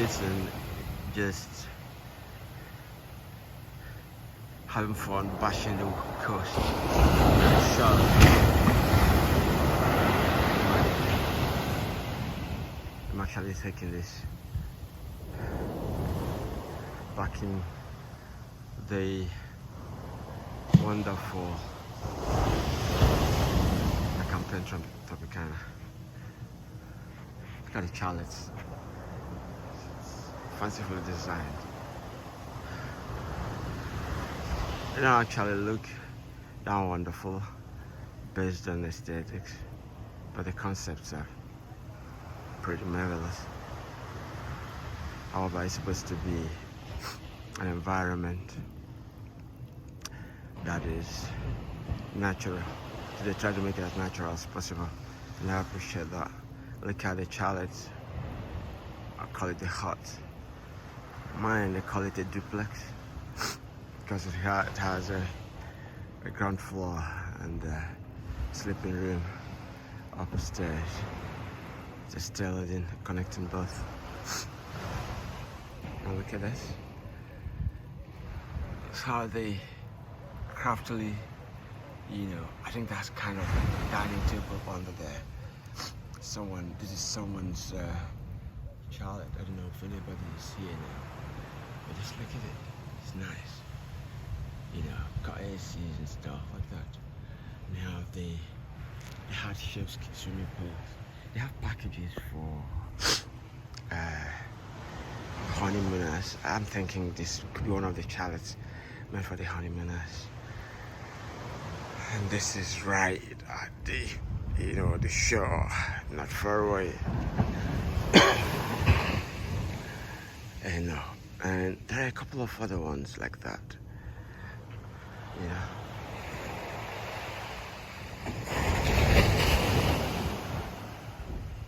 chilling, just having fun, bashing the coast. So, I'm actually taking this back in the wonderful Camping Tropicana. Look at the chalets, fancifully designed. They don't actually look that wonderful based on aesthetics, but the concepts are pretty marvelous. However, it's supposed to be an environment that is natural. So they try to make it as natural as possible, and I appreciate that. Look at the chalets. I call it the hut. Mine, they call it a duplex because it has a ground floor and a sleeping room upstairs. Just tailored in, connecting both. And look at this. It's how they craftily, I think that's kind of like a dining table under there. This is someone's chalet. I don't know if anybody is here now, but just look at it. It's nice. Got ACs and stuff like that. And they have the heart-shaped swimming pools. They have packages for honeymooners. I'm thinking this could be one of the chalets meant for the honeymooners. And this is right at the shore, not far away. And there are a couple of other ones like that.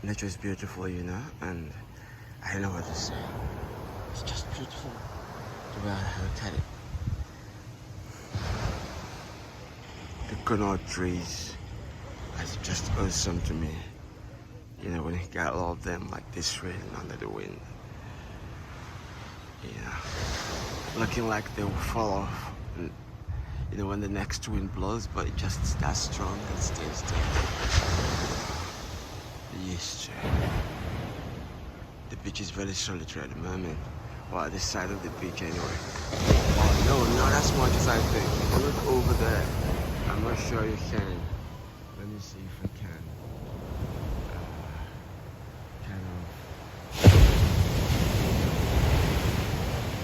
Nature is beautiful, and I don't know what to say. It's just beautiful the way I look at it. The coconut trees is just awesome to me. When you got all of them like this way under the wind. Looking like they will fall off. When the next wind blows, but it just stays strong and stays there. Yes, the beach is very solitary at the moment. Well, at this side of the beach anyway. Oh no, not as much as I think. Look over there. I'm not sure you can. Let me see if I can.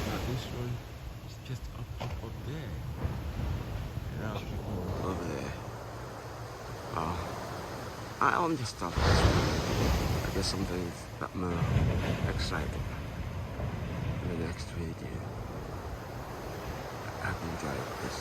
Now this one is just up there. Over there. Oh, I'm just stopping. I guess something that more exciting in the next video. I hope you enjoyed this.